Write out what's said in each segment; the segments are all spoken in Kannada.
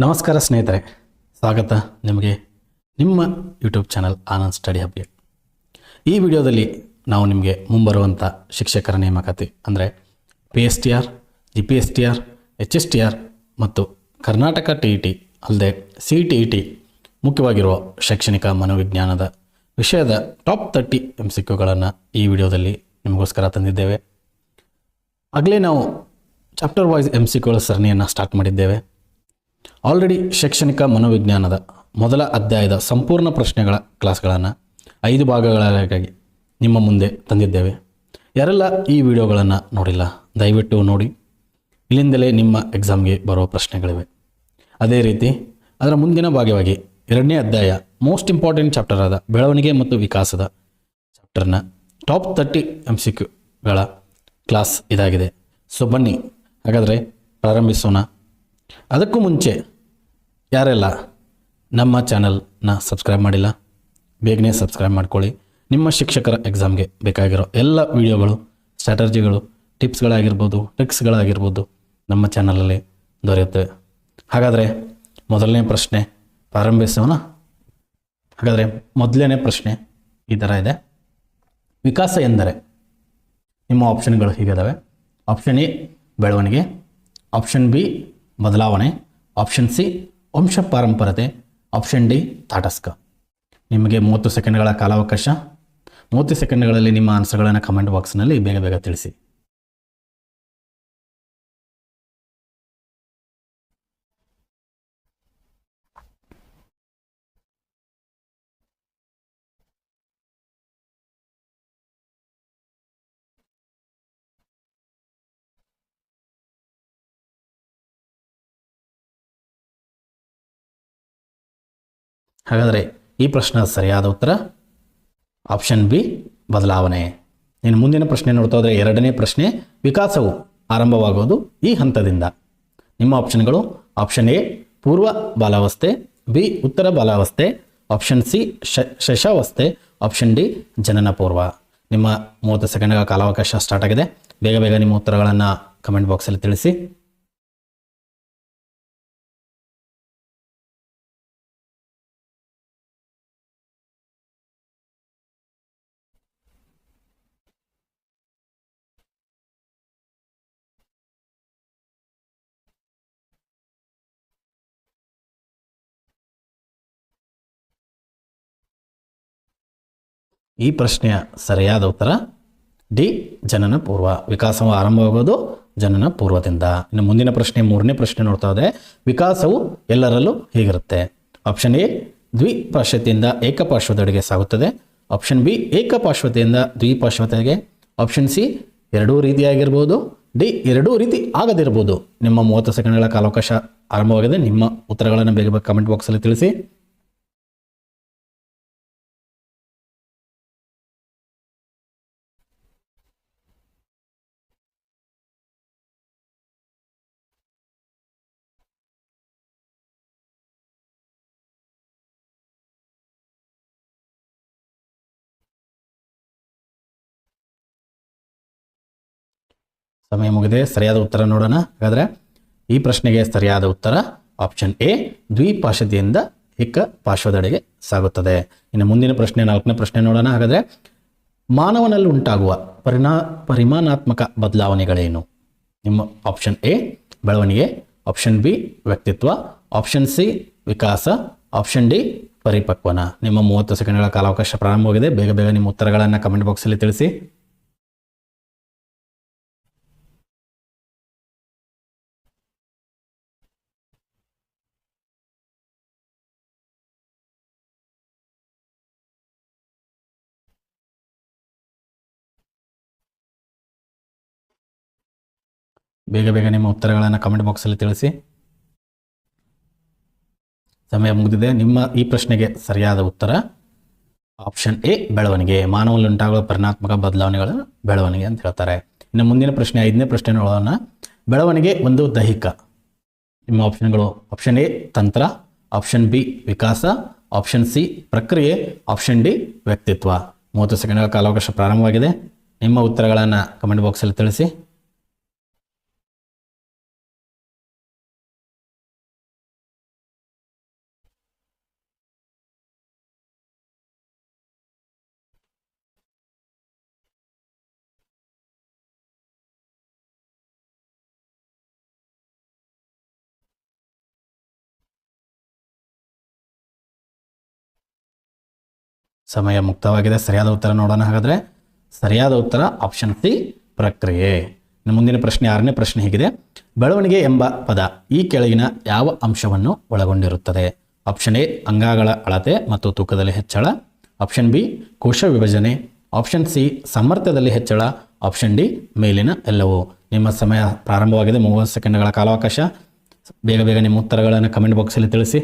ನಮಸ್ಕಾರ ಸ್ನೇಹಿತರೆ, ಸ್ವಾಗತ ನಿಮಗೆ ನಿಮ್ಮ ಯೂಟ್ಯೂಬ್ ಚಾನಲ್ ಆನಂದ್ ಸ್ಟಡಿ ಹಬ್ಗೆ. ಈ ವಿಡಿಯೋದಲ್ಲಿ ನಾವು ನಿಮಗೆ ಮುಂಬರುವಂಥ ಶಿಕ್ಷಕರ ನೇಮಕಾತಿ ಅಂದರೆ PSTR, GPSTR, HSTR ಮತ್ತು ಕರ್ನಾಟಕ TET ಅಲ್ಲದೆ CTET ಮುಖ್ಯವಾಗಿರುವ ಶೈಕ್ಷಣಿಕ ಮನೋವಿಜ್ಞಾನದ ವಿಷಯದ ಟಾಪ್ 30 MCQಗಳನ್ನು ಈ ವಿಡಿಯೋದಲ್ಲಿ ನಿಮಗೋಸ್ಕರ ತಂದಿದ್ದೇವೆ. ಆಗಲೇ ನಾವು ಚಾಪ್ಟರ್ ವೈಸ್ MCQಗಳ ಸರಣಿಯನ್ನು ಸ್ಟಾರ್ಟ್ ಮಾಡಿದ್ದೇವೆ. ಆಲ್ರೆಡಿ ಶೈಕ್ಷಣಿಕ ಮನೋವಿಜ್ಞಾನದ ಮೊದಲ ಅಧ್ಯಾಯದ ಸಂಪೂರ್ಣ ಪ್ರಶ್ನೆಗಳ ಕ್ಲಾಸ್ಗಳನ್ನು 5 ಭಾಗಗಳಾಗಿ ನಿಮ್ಮ ಮುಂದೆ ತಂದಿದ್ದೇವೆ. ಯಾರೆಲ್ಲ ಈ ವಿಡಿಯೋಗಳನ್ನು ನೋಡಿಲ್ಲ ದಯವಿಟ್ಟು ನೋಡಿ. ಇಲ್ಲಿಂದಲೇ ನಿಮ್ಮ ಎಕ್ಸಾಮ್ಗೆ ಬರುವ ಪ್ರಶ್ನೆಗಳಿವೆ. ಅದೇ ರೀತಿ ಅದರ ಮುಂದಿನ ಭಾಗವಾಗಿ 2ನೇ ಅಧ್ಯಾಯ ಮೋಸ್ಟ್ ಇಂಪಾರ್ಟೆಂಟ್ ಚಾಪ್ಟರ್ ಆದ ಬೆಳವಣಿಗೆ ಮತ್ತು ವಿಕಾಸದ ಚಾಪ್ಟರ್ನ ಟಾಪ್ 30 MCQಗಳ ಕ್ಲಾಸ್ ಇದಾಗಿದೆ. ಸೊ ಬನ್ನಿ ಹಾಗಾದರೆ ಪ್ರಾರಂಭಿಸೋಣ. ಅದಕ್ಕೂ ಮುಂಚೆ ಯಾರೆಲ್ಲ ನಮ್ಮ ಚಾನಲ್ನ ಸಬ್ಸ್ಕ್ರೈಬ್ ಮಾಡಿಲ್ಲ ಬೇಗನೆ ಸಬ್ಸ್ಕ್ರೈಬ್ ಮಾಡ್ಕೊಳ್ಳಿ. ನಿಮ್ಮ ಶಿಕ್ಷಕರ ಎಕ್ಸಾಮ್ಗೆ ಬೇಕಾಗಿರೋ ಎಲ್ಲ ವಿಡಿಯೋಗಳು, ಸ್ಟ್ರಾಟಜಿಗಳು, ಟಿಪ್ಸ್ಗಳಾಗಿರ್ಬೋದು, ಟ್ರಿಕ್ಸ್ಗಳಾಗಿರ್ಬೋದು ನಮ್ಮ ಚಾನಲಲ್ಲಿ ದೊರೆಯುತ್ತವೆ. ಹಾಗಾದರೆ ಮೊದಲನೇ ಪ್ರಶ್ನೆ ಪ್ರಾರಂಭಿಸೋಣ. ಹಾಗಾದರೆ ಮೊದಲನೇ ಪ್ರಶ್ನೆ ಈ ಥರ ಇದೆ. ವಿಕಾಸ ಎಂದರೆ ನಿಮ್ಮ ಆಪ್ಷನ್ಗಳು ಹೀಗಿದ್ದಾವೆ. ಆಪ್ಷನ್ ಎ ಬೆಳವಣಿಗೆ, ಆಪ್ಷನ್ ಬಿ ಬದಲಾವಣೆ, ಆಪ್ಷನ್ ಸಿ ವಂಶ ಪಾರಂಪರತೆ, ಆಪ್ಷನ್ ಡಿ ತಾಟಸ್ಕ. ನಿಮಗೆ 30 ಸೆಕೆಂಡ್ಗಳ ಕಾಲಾವಕಾಶ. 30 ಸೆಕೆಂಡ್ಗಳಲ್ಲಿ ನಿಮ್ಮ ಆನ್ಸರ್ಗಳನ್ನು ಕಮೆಂಟ್ ಬಾಕ್ಸ್ನಲ್ಲಿ ಬೇಗ ಬೇಗ ತಿಳಿಸಿ. ಹಾಗಾದರೆ ಈ ಪ್ರಶ್ನೆ ಸರಿಯಾದ ಉತ್ತರ ಆಪ್ಷನ್ ಬಿ ಬದಲಾವಣೆ. ಇನ್ನು ಮುಂದಿನ ಪ್ರಶ್ನೆ ನೋಡ್ತಾ ಹೋದರೆ 2ನೇ ಪ್ರಶ್ನೆ, ವಿಕಾಸವು ಆರಂಭವಾಗುವುದು ಈ ಹಂತದಿಂದ. ನಿಮ್ಮ ಆಪ್ಷನ್ಗಳು ಆಪ್ಷನ್ ಎ ಪೂರ್ವ ಬಾಲಾವಸ್ಥೆ, ಬಿ ಉತ್ತರ ಬಾಲಾವಸ್ಥೆ, ಆಪ್ಷನ್ ಸಿ ಶೈಶವಾವಸ್ಥೆ, ಆಪ್ಷನ್ ಡಿ ಜನನ ಪೂರ್ವ. ನಿಮ್ಮ 30 ಸೆಕೆಂಡ್ಗಳ ಕಾಲಾವಕಾಶ ಸ್ಟಾರ್ಟ್ ಆಗಿದೆ. ಬೇಗ ಬೇಗ ನಿಮ್ಮ ಉತ್ತರಗಳನ್ನು ಕಮೆಂಟ್ ಬಾಕ್ಸಲ್ಲಿ ತಿಳಿಸಿ. ಈ ಪ್ರಶ್ನೆಯ ಸರಿಯಾದ ಉತ್ತರ ಡಿ ಜನನ ಪೂರ್ವ. ವಿಕಾಸವು ಆರಂಭವಾಗೋದು ಜನನ ಪೂರ್ವದಿಂದ. ಇನ್ನು ಮುಂದಿನ ಪ್ರಶ್ನೆ 3ನೇ ಪ್ರಶ್ನೆ ನೋಡ್ತಾ ಹೋದರೆ ವಿಕಾಸವು ಎಲ್ಲರಲ್ಲೂ ಹೀಗಿರುತ್ತೆ. ಆಪ್ಷನ್ ಎ ದ್ವಿಪಾರ್ಶ್ವತೆಯಿಂದ ಏಕಪಾರ್ಶ್ವದೆಡೆಗೆ ಸಾಗುತ್ತದೆ, ಆಪ್ಷನ್ ಬಿ ಏಕಪಾರ್ಶ್ವತೆಯಿಂದ ದ್ವಿಪಾರ್ಶ್ವತೆಗೆ, ಆಪ್ಷನ್ ಸಿ ಎರಡೂ ರೀತಿಯಾಗಿರ್ಬೋದು, ಡಿ ಎರಡೂ ರೀತಿ ಆಗದಿರ್ಬೋದು. ನಿಮ್ಮ 30 ಸೆಕೆಂಡ್ಗಳ ಕಾಲಾವಕಾಶ ಆರಂಭವಾಗಿದೆ. ನಿಮ್ಮ ಉತ್ತರಗಳನ್ನು ಬೇಗ ಬೇಗ ಕಮೆಂಟ್ ಬಾಕ್ಸಲ್ಲಿ ತಿಳಿಸಿ. ಸಮಯ ಮುಗಿದೆ. ಸರಿಯಾದ ಉತ್ತರ ನೋಡೋಣ. ಹಾಗಾದರೆ ಈ ಪ್ರಶ್ನೆಗೆ ಸರಿಯಾದ ಉತ್ತರ ಆಪ್ಷನ್ ಎ ದ್ವಿಪಾರ್ಶ್ವತೆಯಿಂದ ಏಕಪಾರ್ಶ್ವದೆಡೆಗೆ ಸಾಗುತ್ತದೆ. ಇನ್ನು ಮುಂದಿನ ಪ್ರಶ್ನೆ 4ನೇ ಪ್ರಶ್ನೆ ನೋಡೋಣ. ಹಾಗಾದರೆ ಮಾನವನಲ್ಲಿ ಉಂಟಾಗುವ ಪರಿಮಾಣಾತ್ಮಕ ಬದಲಾವಣೆಗಳೇನು? ನಿಮ್ಮ ಆಪ್ಷನ್ ಎ ಬೆಳವಣಿಗೆ, ಆಪ್ಷನ್ ಬಿ ವ್ಯಕ್ತಿತ್ವ, ಆಪ್ಷನ್ ಸಿ ವಿಕಾಸ, ಆಪ್ಷನ್ ಡಿ ಪರಿಪಕ್ವನ. ನಿಮ್ಮ 30 ಸೆಕೆಂಡ್ಗಳ ಕಾಲಾವಕಾಶ ಪ್ರಾರಂಭವಾಗಿದೆ. ಬೇಗ ಬೇಗ ನಿಮ್ಮ ಉತ್ತರಗಳನ್ನು ಕಮೆಂಟ್ ಬಾಕ್ಸಲ್ಲಿ ತಿಳಿಸಿ. ಬೇಗ ಬೇಗ ನಿಮ್ಮ ಉತ್ತರಗಳನ್ನು ಕಮೆಂಟ್ ಬಾಕ್ಸಲ್ಲಿ ತಿಳಿಸಿ. ಸಮಯ ಮುಗಿದಿದೆ. ನಿಮ್ಮ ಈ ಪ್ರಶ್ನೆಗೆ ಸರಿಯಾದ ಉತ್ತರ ಆಪ್ಷನ್ ಎ ಬೆಳವಣಿಗೆ. ಮಾನವನಲ್ಲಿ ಉಂಟಾಗುವ ಪರಿಣಾತ್ಮಕ ಬದಲಾವಣೆಗಳ ಬೆಳವಣಿಗೆ ಅಂತ ಹೇಳ್ತಾರೆ. ಇನ್ನು ಮುಂದಿನ ಪ್ರಶ್ನೆ 5ನೇ ಪ್ರಶ್ನೆ ನೋಡೋಣ. ಬೆಳವಣಿಗೆ ಒಂದು ದೈಹಿಕ. ನಿಮ್ಮ ಆಪ್ಷನ್ಗಳು ಆಪ್ಷನ್ ಎ ತಂತ್ರ, ಆಪ್ಷನ್ ಬಿ ವಿಕಾಸ, ಆಪ್ಷನ್ ಸಿ ಪ್ರಕ್ರಿಯೆ, ಆಪ್ಷನ್ ಡಿ ವ್ಯಕ್ತಿತ್ವ. 30 ಸೆಕೆಂಡ್ಗಳ ಕಾಲಾವಕಾಶ ಪ್ರಾರಂಭವಾಗಿದೆ. ನಿಮ್ಮ ಉತ್ತರಗಳನ್ನು ಕಮೆಂಟ್ ಬಾಕ್ಸಲ್ಲಿ ತಿಳಿಸಿ. ಸಮಯ ಮುಕ್ತವಾಗಿದೆ. ಸರಿಯಾದ ಉತ್ತರ ನೋಡೋಣ. ಹಾಗಾದರೆ ಸರಿಯಾದ ಉತ್ತರ ಆಪ್ಷನ್ ಸಿ ಪ್ರಕ್ರಿಯೆ. ಇನ್ನು ಮುಂದಿನ ಪ್ರಶ್ನೆ 6ನೇ ಪ್ರಶ್ನೆ ಹೀಗಿದೆ. ಬೆಳವಣಿಗೆ ಎಂಬ ಪದ ಈ ಕೆಳಗಿನ ಯಾವ ಅಂಶವನ್ನು ಒಳಗೊಂಡಿರುತ್ತದೆ? ಆಪ್ಷನ್ ಎ ಅಂಗಗಳ ಅಳತೆ ಮತ್ತು ತೂಕದಲ್ಲಿ ಹೆಚ್ಚಳ, ಆಪ್ಷನ್ ಬಿ ಕೋಶ ವಿಭಜನೆ, ಆಪ್ಷನ್ ಸಿ ಸಾಮರ್ಥ್ಯದಲ್ಲಿ ಹೆಚ್ಚಳ, ಆಪ್ಷನ್ ಡಿ ಮೇಲಿನ ಎಲ್ಲವೂ. ನಿಮ್ಮ ಸಮಯ ಪ್ರಾರಂಭವಾಗಿದೆ. 30 ಸೆಕೆಂಡ್ಗಳ ಕಾಲಾವಕಾಶ. ಬೇಗ ಬೇಗ ನಿಮ್ಮ ಉತ್ತರಗಳನ್ನು ಕಮೆಂಟ್ ಬಾಕ್ಸಲ್ಲಿ ತಿಳಿಸಿ.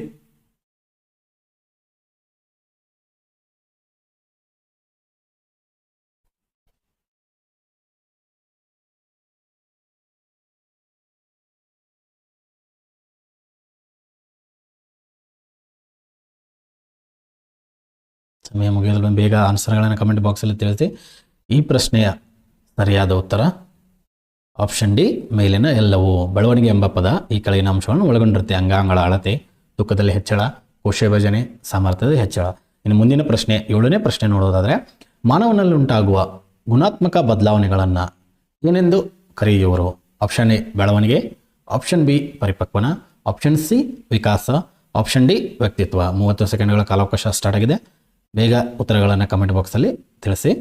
ಸಮಯ ಮುಗಿಯಲು ಬೇಗ ಆನ್ಸರ್ಗಳನ್ನು ಕಮೆಂಟ್ ಬಾಕ್ಸಲ್ಲಿ ತಿಳಿಸಿ. ಈ ಪ್ರಶ್ನೆಯ ಸರಿಯಾದ ಉತ್ತರ ಆಪ್ಷನ್ ಡಿ ಮೇಲಿನ ಎಲ್ಲವೂ. ಬೆಳವಣಿಗೆ ಎಂಬ ಪದ ಈ ಕೆಳಗಿನ ಅಂಶವನ್ನು ಒಳಗೊಂಡಿರುತ್ತೆ. ಅಂಗಾಂಗಗಳ ಅಳತೆ, ತೂಕದಲ್ಲಿ ಹೆಚ್ಚಳ, ಕೋಶ ವಿಭಜನೆ, ಸಾಮರ್ಥ್ಯದ ಹೆಚ್ಚಳ. ಇನ್ನು ಮುಂದಿನ ಪ್ರಶ್ನೆ 7ನೇ ಪ್ರಶ್ನೆ ನೋಡೋದಾದರೆ, ಮಾನವನಲ್ಲಿ ಉಂಟಾಗುವ ಗುಣಾತ್ಮಕ ಬದಲಾವಣೆಗಳನ್ನು ಏನೆಂದು ಕರೆಯುವರು? ಆಪ್ಷನ್ ಎ ಬೆಳವಣಿಗೆ, ಆಪ್ಷನ್ ಬಿ ಪರಿಪಕ್ವನ, ಆಪ್ಷನ್ ಸಿ ವಿಕಾಸ, ಆಪ್ಷನ್ ಡಿ ವ್ಯಕ್ತಿತ್ವ. 30 ಸೆಕೆಂಡ್ಗಳ ಕಾಲಾವಕಾಶ ಸ್ಟಾರ್ಟ್ ಆಗಿದೆ. ಬೇಗ ಉತ್ತರಗಳನ್ನು ಕಮೆಂಟ್ ಬಾಕ್ಸಲ್ಲಿ ತಿಳಿಸಿ.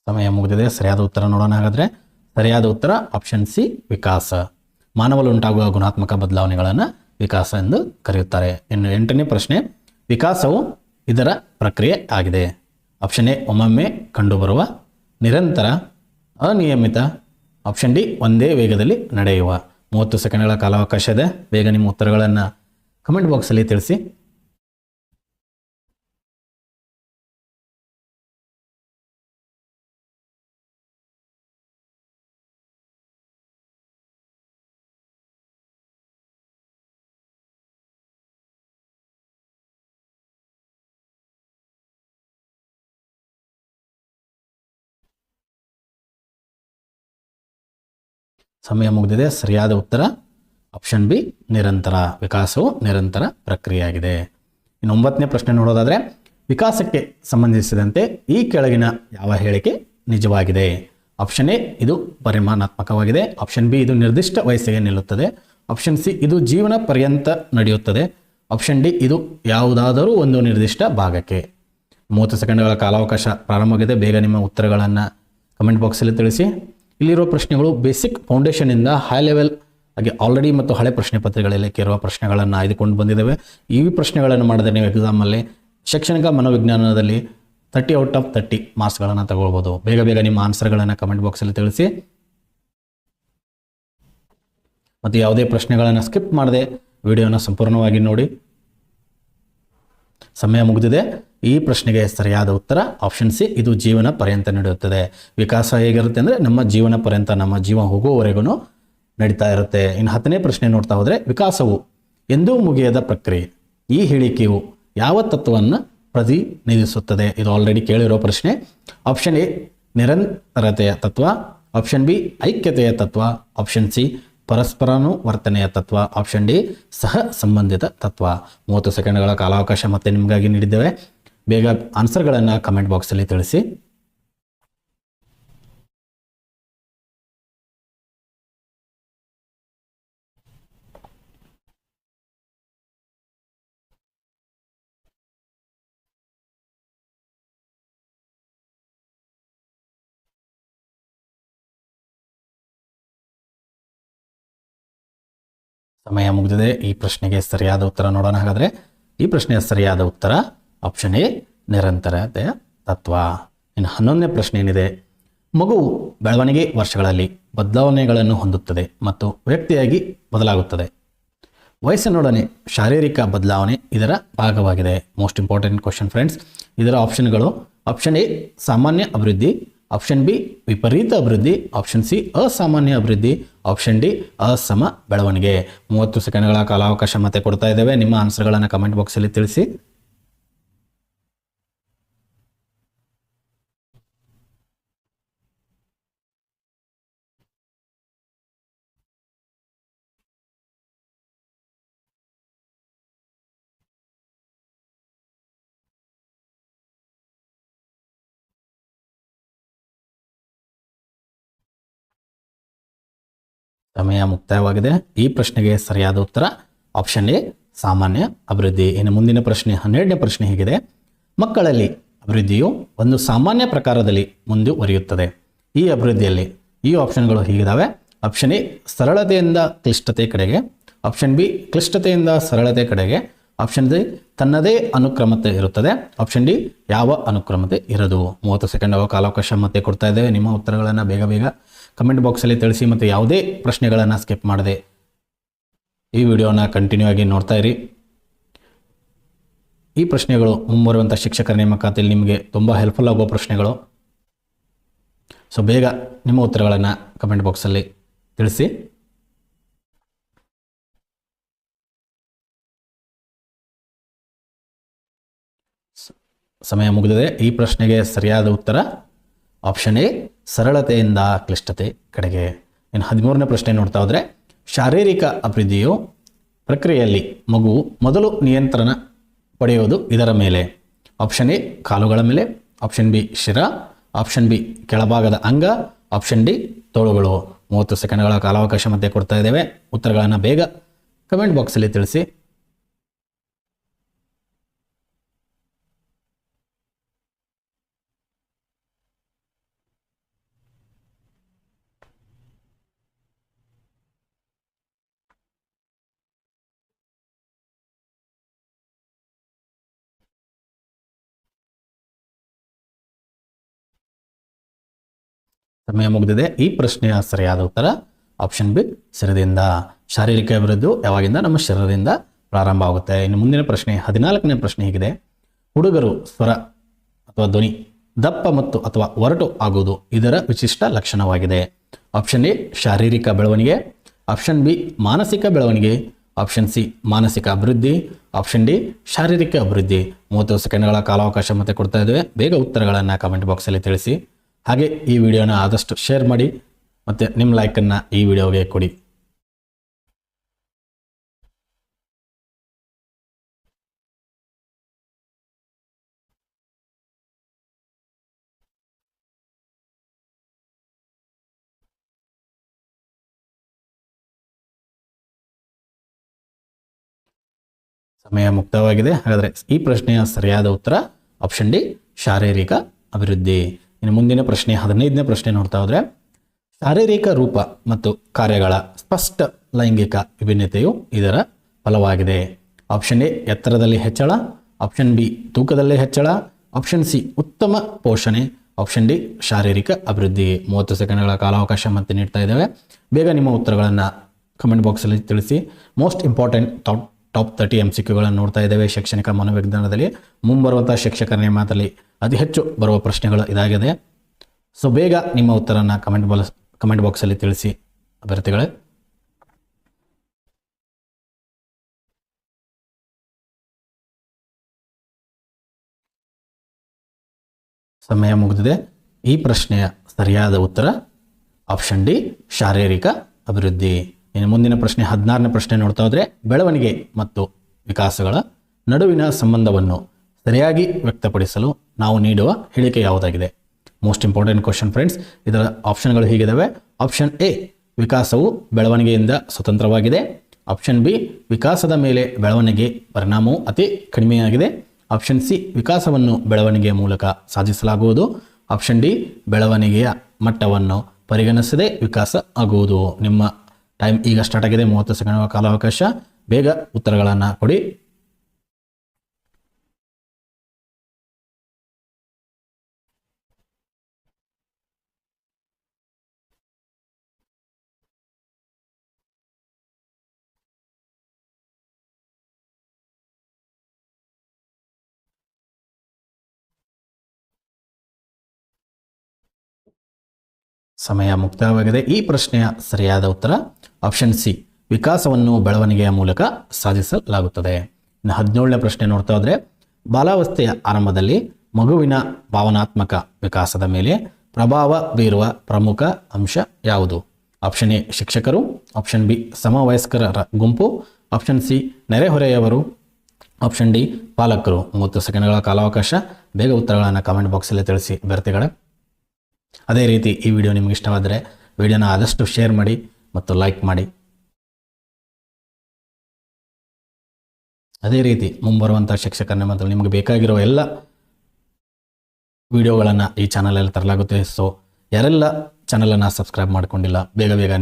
ಸಮಯ ಮುಗಿದಿದೆ. ಸರಿಯಾದ ಉತ್ತರ ನೋಡೋಣ. ಹಾಗಾದರೆ ಸರಿಯಾದ ಉತ್ತರ ಆಪ್ಷನ್ ಸಿ ವಿಕಾಸ. ಮಾನವರಲ್ಲಿ ಉಂಟಾಗುವ ಗುಣಾತ್ಮಕ ಬದಲಾವಣೆಗಳನ್ನು ವಿಕಾಸ ಎಂದು ಕರೆಯುತ್ತಾರೆ. ಇನ್ನು 8ನೇ ಪ್ರಶ್ನೆ, ವಿಕಾಸವು ಇದರ ಪ್ರಕ್ರಿಯೆ ಆಗಿದೆ. ಆಪ್ಷನ್ ಎ ಒಮ್ಮೊಮ್ಮೆ ಕಂಡುಬರುವ, ನಿರಂತರ, ಅನಿಯಮಿತ, ಆಪ್ಷನ್ ಡಿ ಒಂದೇ ವೇಗದಲ್ಲಿ ನಡೆಯುವ. 30 ಸೆಕೆಂಡ್ಗಳ ಕಾಲಾವಕಾಶ ಇದೆ. ಬೇಗ ನಿಮ್ಮ ಉತ್ತರಗಳನ್ನು ಕಮೆಂಟ್ ಬಾಕ್ಸಲ್ಲಿ ತಿಳಿಸಿ. ಸಮಯ ಮುಗಿದಿದೆ. ಸರಿಯಾದ ಉತ್ತರ ಆಪ್ಷನ್ ಬಿ ನಿರಂತರ. ವಿಕಾಸವು ನಿರಂತರ ಪ್ರಕ್ರಿಯೆಯಾಗಿದೆ. ಇನ್ನು 9ನೇ ಪ್ರಶ್ನೆ ನೋಡೋದಾದರೆ, ವಿಕಾಸಕ್ಕೆ ಸಂಬಂಧಿಸಿದಂತೆ ಈ ಕೆಳಗಿನ ಯಾವ ಹೇಳಿಕೆ ನಿಜವಾಗಿದೆ? ಆಪ್ಷನ್ ಎ ಇದು ಪರಿಮಾಣಾತ್ಮಕವಾಗಿದೆ, ಆಪ್ಷನ್ ಬಿ ಇದು ನಿರ್ದಿಷ್ಟ ವಯಸ್ಸಿಗೆ ನಿಲ್ಲುತ್ತದೆ, ಆಪ್ಷನ್ ಸಿ ಇದು ಜೀವನ ಪರ್ಯಂತ ನಡೆಯುತ್ತದೆ, ಆಪ್ಷನ್ ಡಿ ಇದು ಯಾವುದಾದರೂ ಒಂದು ನಿರ್ದಿಷ್ಟ ಭಾಗಕ್ಕೆ. 30 ಸೆಕೆಂಡ್ಗಳ ಕಾಲಾವಕಾಶ ಪ್ರಾರಂಭವಾಗಿದೆ. ಬೇಗ ನಿಮ್ಮ ಉತ್ತರಗಳನ್ನು ಕಮೆಂಟ್ ಬಾಕ್ಸಲ್ಲಿ ತಿಳಿಸಿ. ಇಲ್ಲಿರುವ ಪ್ರಶ್ನೆಗಳು ಬೇಸಿಕ್ ಫೌಂಡೇಶನಿಂದ ಹೈ ಲೆವೆಲ್ ಹಾಗೆ ಆಲ್ರೆಡಿ ಮತ್ತು ಹಳೆ ಪ್ರಶ್ನೆ ಪತ್ರಿಕೆಗಳಲ್ಲಿ ಕೇಳುವ ಪ್ರಶ್ನೆಗಳನ್ನು ಆಯ್ದುಕೊಂಡು ಬಂದಿದ್ದೇವೆ. ಈ ಪ್ರಶ್ನೆಗಳನ್ನು ಮಾಡಿದ್ರೆ ನೀವು ಎಕ್ಸಾಮಲ್ಲಿ ಶೈಕ್ಷಣಿಕ ಮನೋವಿಜ್ಞಾನದಲ್ಲಿ 30 ಔಟ್ ಆಫ್ 30 ಮಾರ್ಕ್ಸ್ಗಳನ್ನು ತಗೊಳ್ಬೋದು. ಬೇಗ ಬೇಗ ನಿಮ್ಮ ಆನ್ಸರ್ಗಳನ್ನು ಕಮೆಂಟ್ ಬಾಕ್ಸಲ್ಲಿ ತಿಳಿಸಿ. ಮತ್ತು ಯಾವುದೇ ಪ್ರಶ್ನೆಗಳನ್ನು ಸ್ಕಿಪ್ ಮಾಡದೆ ವಿಡಿಯೋನ ಸಂಪೂರ್ಣವಾಗಿ ನೋಡಿ. ಸಮಯ ಮುಗಿದಿದೆ. ಈ ಪ್ರಶ್ನೆಗೆ ಸರಿಯಾದ ಉತ್ತರ ಆಪ್ಷನ್ ಸಿ ಇದು ಜೀವನ ಪರ್ಯಂತ ನಡೆಯುತ್ತದೆ. ವಿಕಾಸ ಹೇಗಿರುತ್ತೆ ಅಂದರೆ ನಮ್ಮ ಜೀವನ ಪರ್ಯಂತ, ನಮ್ಮ ಜೀವ ಹೋಗುವವರೆಗೂ ನಡೀತಾ ಇರುತ್ತೆ. ಇನ್ನು 10ನೇ ಪ್ರಶ್ನೆ ನೋಡ್ತಾ ಹೋದರೆ, ವಿಕಾಸವು ಎಂದೂ ಮುಗಿಯದ ಪ್ರಕ್ರಿಯೆ. ಈ ಹೇಳಿಕೆಯು ಯಾವ ತತ್ವವನ್ನು ಪ್ರತಿನಿಧಿಸುತ್ತದೆ? ಇದು ಆಲ್ರೆಡಿ ಕೇಳಿರೋ ಪ್ರಶ್ನೆ. ಆಪ್ಷನ್ ಎ ನಿರಂತರತೆಯ ತತ್ವ, ಆಪ್ಷನ್ ಬಿ ಐಕ್ಯತೆಯ ತತ್ವ, ಆಪ್ಷನ್ ಸಿ ಪರಸ್ಪರಾನುವರ್ತನೆಯ ತತ್ವ, ಆಪ್ಷನ್ ಡಿ ಸಹ ಸಂಬಂಧಿತ ತತ್ವ. 30 ಸೆಕೆಂಡ್ಗಳ ಕಾಲಾವಕಾಶ ಮತ್ತೆ ನಿಮಗಾಗಿ ನೀಡಿದ್ದೇವೆ. ಬೇಗ ಆನ್ಸರ್ಗಳನ್ನು ಕಮೆಂಟ್ ಬಾಕ್ಸಲ್ಲಿ ತಿಳಿಸಿ. ಸಮಯ ಮುಗಿದಿದೆ. ಈ ಪ್ರಶ್ನೆಗೆ ಸರಿಯಾದ ಉತ್ತರ ನೋಡೋಣ. ಹಾಗಾದರೆ ಈ ಪ್ರಶ್ನೆಯ ಸರಿಯಾದ ಉತ್ತರ ಆಪ್ಷನ್ ಎ ನಿರಂತರತೆಯ ತತ್ವ. ಇನ್ನು 11ನೇ ಪ್ರಶ್ನೆ ಏನಿದೆ, ಮಗುವು ಬೆಳವಣಿಗೆ ವರ್ಷಗಳಲ್ಲಿ ಬದಲಾವಣೆಗಳನ್ನು ಹೊಂದುತ್ತದೆ ಮತ್ತು ವ್ಯಕ್ತಿಯಾಗಿ ಬದಲಾಗುತ್ತದೆ. ವಯಸ್ಸಿನೊಡನೆ ಶಾರೀರಿಕ ಬದಲಾವಣೆ ಇದರ ಭಾಗವಾಗಿದೆ. Most important question friends. ಇದರ ಆಪ್ಷನ್ಗಳು: ಆಪ್ಷನ್ ಎ ಸಾಮಾನ್ಯ ಅಭಿವೃದ್ಧಿ, ಆಪ್ಷನ್ ಬಿ ವಿಪರೀತ ಅಭಿವೃದ್ಧಿ, ಆಪ್ಷನ್ ಸಿ ಅಸಾಮಾನ್ಯ ಅಭಿವೃದ್ಧಿ, ಆಪ್ಷನ್ ಡಿ ಅಸಮ ಬೆಳವಣಿಗೆ. 30 ಸೆಕೆಂಡ್ಗಳ ಕಾಲಾವಕಾಶ ಮತ್ತೆ ಕೊಡ್ತಾ ಇದ್ದೇವೆ. ನಿಮ್ಮ ಆನ್ಸರ್ಗಳನ್ನು ಕಮೆಂಟ್ ಬಾಕ್ಸಲ್ಲಿ ತಿಳಿಸಿ. ಸಮಯ ಮುಕ್ತಾಯವಾಗಿದೆ. ಈ ಪ್ರಶ್ನೆಗೆ ಸರಿಯಾದ ಉತ್ತರ ಆಪ್ಷನ್ ಎ ಸಾಮಾನ್ಯ ಅಭಿವೃದ್ಧಿ. ಇನ್ನು ಮುಂದಿನ ಪ್ರಶ್ನೆ 12ನೇ ಪ್ರಶ್ನೆ ಹೀಗಿದೆ. ಮಕ್ಕಳಲ್ಲಿ ಅಭಿವೃದ್ಧಿಯು ಒಂದು ಸಾಮಾನ್ಯ ಪ್ರಕಾರದಲ್ಲಿ ಮುಂದುವರಿಯುತ್ತದೆ. ಈ ಅಭಿವೃದ್ಧಿಯಲ್ಲಿ ಈ ಆಪ್ಷನ್ಗಳು ಹೀಗಿದ್ದಾವೆ. ಆಪ್ಷನ್ ಎ ಸರಳತೆಯಿಂದ ಕ್ಲಿಷ್ಟತೆ ಕಡೆಗೆ, ಆಪ್ಷನ್ ಬಿ ಕ್ಲಿಷ್ಟತೆಯಿಂದ ಸರಳತೆ ಕಡೆಗೆ, ಆಪ್ಷನ್ ಸಿ ತನ್ನದೇ ಅನುಕ್ರಮತೆ ಇರುತ್ತದೆ, ಆಪ್ಷನ್ ಡಿ ಯಾವ ಅನುಕ್ರಮತೆ ಇರದು. 30 ಸೆಕೆಂಡ್ ಕಾಲಾವಕಾಶ ಮತ್ತೆ ಕೊಡ್ತಾ ಇದ್ದೇವೆ. ನಿಮ್ಮ ಉತ್ತರಗಳನ್ನು ಬೇಗ ಬೇಗ ಕಮೆಂಟ್ ಬಾಕ್ಸಲ್ಲಿ ತಿಳಿಸಿ ಮತ್ತು ಯಾವುದೇ ಪ್ರಶ್ನೆಗಳನ್ನು ಸ್ಕಿಪ್ ಮಾಡದೆ ಈ ವಿಡಿಯೋನ ಕಂಟಿನ್ಯೂ ಆಗಿ ನೋಡ್ತಾ ಇರಿ. ಈ ಪ್ರಶ್ನೆಗಳು ಮುಂಬರುವಂಥ ಶಿಕ್ಷಕರ ನೇಮಕಾತಿಯಲ್ಲಿ ನಿಮಗೆ ತುಂಬ ಹೆಲ್ಪ್ಫುಲ್ ಆಗುವ ಪ್ರಶ್ನೆಗಳು. ಸೊ ಬೇಗ ನಿಮ್ಮ ಉತ್ತರಗಳನ್ನು ಕಮೆಂಟ್ ಬಾಕ್ಸಲ್ಲಿ ತಿಳಿಸಿ. ಸಮಯ ಮುಗಿದಿದೆ. ಈ ಪ್ರಶ್ನೆಗೆ ಸರಿಯಾದ ಉತ್ತರ ಆಪ್ಷನ್ ಎ ಸರಳತೆಯಿಂದ ಕ್ಲಿಷ್ಟತೆ ಕಡೆಗೆ. ಇನ್ನು 13ನೇ ಪ್ರಶ್ನೆ ನೋಡ್ತಾ ಹೋದರೆ, ಶಾರೀರಿಕ ಅಭಿವೃದ್ಧಿಯು ಪ್ರಕ್ರಿಯೆಯಲ್ಲಿ ಮಗುವು ಮೊದಲು ನಿಯಂತ್ರಣ ಪಡೆಯುವುದು ಇದರ ಮೇಲೆ. ಆಪ್ಷನ್ ಎ ಕಾಲುಗಳ ಮೇಲೆ, ಆಪ್ಷನ್ ಬಿ ಶಿರ, ಆಪ್ಷನ್ ಬಿ ಕೆಳಭಾಗದ ಅಂಗ, ಆಪ್ಷನ್ ಡಿ ತೋಳುಗಳು. 30 ಸೆಕೆಂಡ್ಗಳ ಕಾಲಾವಕಾಶ ಮತ್ತೆ ಕೊಡ್ತಾ ಇದ್ದೇವೆ. ಉತ್ತರಗಳನ್ನು ಬೇಗ ಕಮೆಂಟ್ ಬಾಕ್ಸಲ್ಲಿ ತಿಳಿಸಿ. ಸಮಯ ಮುಗಿದಿದೆ. ಈ ಪ್ರಶ್ನೆಯ ಸರಿಯಾದ ಉತ್ತರ ಆಪ್ಷನ್ ಬಿ ಶಿರದಿಂದ. ಶಾರೀರಿಕ ಅಭಿವೃದ್ಧಿ ಯಾವಾಗಿಂದ? ನಮ್ಮ ಶಿರದಿಂದ ಪ್ರಾರಂಭ ಆಗುತ್ತೆ. ಇನ್ನು ಮುಂದಿನ ಪ್ರಶ್ನೆ 14ನೇ ಪ್ರಶ್ನೆ ಹೀಗಿದೆ. ಹುಡುಗರು ಸ್ವರ ಅಥವಾ ಧ್ವನಿ ದಪ್ಪ ಮತ್ತು ಅಥವಾ ಒರಟು ಆಗುವುದು ಇದರ ವಿಶಿಷ್ಟ ಲಕ್ಷಣವಾಗಿದೆ. ಆಪ್ಷನ್ ಎ ಶಾರೀರಿಕ ಬೆಳವಣಿಗೆ, ಆಪ್ಷನ್ ಬಿ ಮಾನಸಿಕ ಬೆಳವಣಿಗೆ, ಆಪ್ಷನ್ ಸಿ ಮಾನಸಿಕ ಅಭಿವೃದ್ಧಿ, ಆಪ್ಷನ್ ಡಿ ಶಾರೀರಿಕ ಅಭಿವೃದ್ಧಿ. 30 ಸೆಕೆಂಡ್ಗಳ ಕಾಲಾವಕಾಶ ಮತ್ತೆ ಕೊಡ್ತಾ ಇದ್ದೇವೆ. ಬೇಗ ಉತ್ತರಗಳನ್ನು ಕಮೆಂಟ್ ಬಾಕ್ಸಲ್ಲಿ ತಿಳಿಸಿ. ಹಾಗೆ ಈ ವಿಡಿಯೋನ ಆದಷ್ಟು ಶೇರ್ ಮಾಡಿ ಮತ್ತು ನಿಮ್ಮ ಲೈಕನ್ನು ಈ ವಿಡಿಯೋಗೆ ಕೊಡಿ. ಸಮಯ ಮುಕ್ತವಾಗಿದೆ. ಹಾಗಾದರೆ ಈ ಪ್ರಶ್ನೆಯ ಸರಿಯಾದ ಉತ್ತರ ಆಪ್ಷನ್ ಡಿ ಶಾರೀರಿಕ ಅಭಿವೃದ್ಧಿ. ಇನ್ನು ಮುಂದಿನ ಪ್ರಶ್ನೆ 15ನೇ ಪ್ರಶ್ನೆ ನೋಡ್ತಾ ಹೋದರೆ, ಶಾರೀರಿಕ ರೂಪ ಮತ್ತು ಕಾರ್ಯಗಳ ಸ್ಪಷ್ಟ ಲೈಂಗಿಕ ವಿಭಿನ್ನತೆಯು ಇದರ ಫಲವಾಗಿದೆ. ಆಪ್ಷನ್ ಎ ಎತ್ತರದಲ್ಲಿ ಹೆಚ್ಚಳ, ಆಪ್ಷನ್ ಬಿ ತೂಕದಲ್ಲಿ ಹೆಚ್ಚಳ, ಆಪ್ಷನ್ ಸಿ ಉತ್ತಮ ಪೋಷಣೆ, ಆಪ್ಷನ್ ಡಿ ಶಾರೀರಿಕ ಅಭಿವೃದ್ಧಿ. 30 ಸೆಕೆಂಡ್ಗಳ ಕಾಲಾವಕಾಶ ಮತ್ತೆ ನೀಡ್ತಾ ಇದ್ದೇವೆ. ಬೇಗ ನಿಮ್ಮ ಉತ್ತರಗಳನ್ನು ಕಮೆಂಟ್ ಬಾಕ್ಸಲ್ಲಿ ತಿಳಿಸಿ. ಮೋಸ್ಟ್ ಇಂಪಾರ್ಟೆಂಟ್ ಟಾಪ್ 30 MCQಗಳನ್ನು ನೋಡ್ತಾ ಇದ್ದೇವೆ. ಶೈಕ್ಷಣಿಕ ಮನೋವಿಜ್ಞಾನದಲ್ಲಿ ಮುಂಬರುವಂಥ ಶಿಕ್ಷಕರ ನೇಮಕಾತಿಯಲ್ಲಿ ಅತಿ ಹೆಚ್ಚು ಬರುವ ಪ್ರಶ್ನೆಗಳು ಇದಾಗಿದೆ. ಸೊ ಬೇಗ ನಿಮ್ಮ ಉತ್ತರವನ್ನು ಕಮೆಂಟ್ ಬಾಕ್ಸಲ್ಲಿ ತಿಳಿಸಿ ಅಭ್ಯರ್ಥಿಗಳೇ. ಸಮಯ ಮುಗಿದಿದೆ. ಈ ಪ್ರಶ್ನೆಯ ಸರಿಯಾದ ಉತ್ತರ ಆಪ್ಷನ್ ಡಿ ಶಾರೀರಿಕ ಅಭಿವೃದ್ಧಿ. ಇನ್ನು ಮುಂದಿನ ಪ್ರಶ್ನೆ 16ನೇ ಪ್ರಶ್ನೆ ನೋಡ್ತಾ ಹೋದರೆ, ಬೆಳವಣಿಗೆ ಮತ್ತು ವಿಕಾಸಗಳ ನಡುವಿನ ಸಂಬಂಧವನ್ನು ಸರಿಯಾಗಿ ವ್ಯಕ್ತಪಡಿಸಲು ನಾವು ನೀಡುವ ಹೇಳಿಕೆ ಯಾವುದಾಗಿದೆ? Most important question friends. ಇದರ ಆಪ್ಷನ್ಗಳು ಹೀಗಿದ್ದಾವೆ. ಆಪ್ಷನ್ ಎ ವಿಕಾಸವು ಬೆಳವಣಿಗೆಯಿಂದ ಸ್ವತಂತ್ರವಾಗಿದೆ, ಆಪ್ಷನ್ ಬಿ ವಿಕಾಸದ ಮೇಲೆ ಬೆಳವಣಿಗೆ ಪರಿಣಾಮವು ಅತಿ ಕಡಿಮೆಯಾಗಿದೆ, ಆಪ್ಷನ್ ಸಿ ವಿಕಾಸವನ್ನು ಬೆಳವಣಿಗೆಯ ಮೂಲಕ ಸಾಧಿಸಲಾಗುವುದು, ಆಪ್ಷನ್ ಡಿ ಬೆಳವಣಿಗೆಯ ಮಟ್ಟವನ್ನು ಪರಿಗಣಿಸದೆ ವಿಕಾಸ ಆಗುವುದು. ನಿಮ್ಮ ಟೈಮ್ ಈಗ ಸ್ಟಾರ್ಟ್ ಆಗಿದೆ. 30 ಸೆಕೆಂಡ್ ಕಾಲಾವಕಾಶ. ಬೇಗ ಉತ್ತರಗಳನ್ನು ಕೊಡಿ. ಸಮಯ ಮುಕ್ತಾಯವಾಗಿದೆ. ಈ ಪ್ರಶ್ನೆಯ ಸರಿಯಾದ ಉತ್ತರ ಆಪ್ಷನ್ ಸಿ ವಿಕಾಸವನ್ನು ಬೆಳವಣಿಗೆಯ ಮೂಲಕ ಸಾಧಿಸಲಾಗುತ್ತದೆ. ಇನ್ನು 17ನೇ ಪ್ರಶ್ನೆ ನೋಡ್ತಾ ಹೋದರೆ, ಬಾಲಾವಸ್ಥೆಯ ಆರಂಭದಲ್ಲಿ ಮಗುವಿನ ಭಾವನಾತ್ಮಕ ವಿಕಾಸದ ಮೇಲೆ ಪ್ರಭಾವ ಬೀರುವ ಪ್ರಮುಖ ಅಂಶ ಯಾವುದು? ಆಪ್ಷನ್ ಎ ಶಿಕ್ಷಕರು, ಆಪ್ಷನ್ ಬಿ ಸಮವಯಸ್ಕರ ಗುಂಪು, ಆಪ್ಷನ್ ಸಿ ನೆರೆಹೊರೆಯವರು, ಆಪ್ಷನ್ ಡಿ ಪಾಲಕರು. 30 ಸೆಕೆಂಡ್ಗಳ ಕಾಲಾವಕಾಶ. ಬೇಗ ಉತ್ತರಗಳನ್ನು ಕಮೆಂಟ್ ಬಾಕ್ಸಲ್ಲಿ ತಿಳಿಸಿ ಅಭ್ಯರ್ಥಿಗಳೇ. ಅದೇ ರೀತಿ ಈ ವಿಡಿಯೋ ನಿಮಗೆ ಇಷ್ಟವಾದರೆ ವಿಡಿಯೋನ ಆದಷ್ಟು ಶೇರ್ ಮಾಡಿ ಮತ್ತು ಲೈಕ್ ಮಾಡಿ. ಅದೇ ರೀತಿ ಮುಂಬರುವಂಥ ಶಿಕ್ಷಕರನ್ನ ಮತ್ತು ನಿಮಗೆ ಬೇಕಾಗಿರೋ ಎಲ್ಲ ವಿಡಿಯೋಗಳನ್ನು ಈ ಚಾನಲಲ್ಲಿ ತರಲಾಗುತ್ತೆ. ಸೊ ಯಾರೆಲ್ಲ ಚಾನಲನ್ನು ಸಬ್ಸ್ಕ್ರೈಬ್ ಮಾಡ್ಕೊಂಡಿಲ್ಲ, ಬೇಗ ಬೇಗ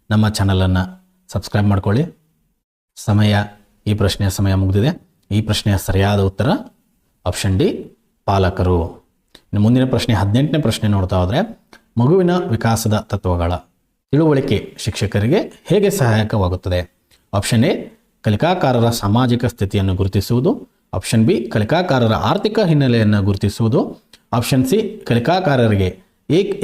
ನಮ್ಮ ಚಾನಲನ್ನು ಸಬ್ಸ್ಕ್ರೈಬ್ ಮಾಡ್ಕೊಳ್ಳಿ. ಈ ಪ್ರಶ್ನೆಯ ಸಮಯ ಮುಗಿದಿದೆ. ಈ ಪ್ರಶ್ನೆಯ ಸರಿಯಾದ ಉತ್ತರ ಆಪ್ಷನ್ ಡಿ, ಪಾಲಕರು. ಇನ್ನು ಮುಂದಿನ ಪ್ರಶ್ನೆ 18ನೇ ಪ್ರಶ್ನೆ ನೋಡ್ತಾ ಹೋದರೆ, ಮಗುವಿನ ವಿಕಾಸದ ತತ್ವಗಳ ತಿಳುವಳಿಕೆ ಶಿಕ್ಷಕರಿಗೆ ಹೇಗೆ ಸಹಾಯಕವಾಗುತ್ತದೆ? ಆಪ್ಷನ್ ಎ, ಕಲಿಕಾಕಾರರ ಸಾಮಾಜಿಕ ಸ್ಥಿತಿಯನ್ನು ಗುರುತಿಸುವುದು. ಆಪ್ಷನ್ ಬಿ, ಕಲಿಕಾಕಾರರ ಆರ್ಥಿಕ ಹಿನ್ನೆಲೆಯನ್ನು ಗುರುತಿಸುವುದು. ಆಪ್ಷನ್ ಸಿ, ಕಲಿಕಾಕಾರರಿಗೆ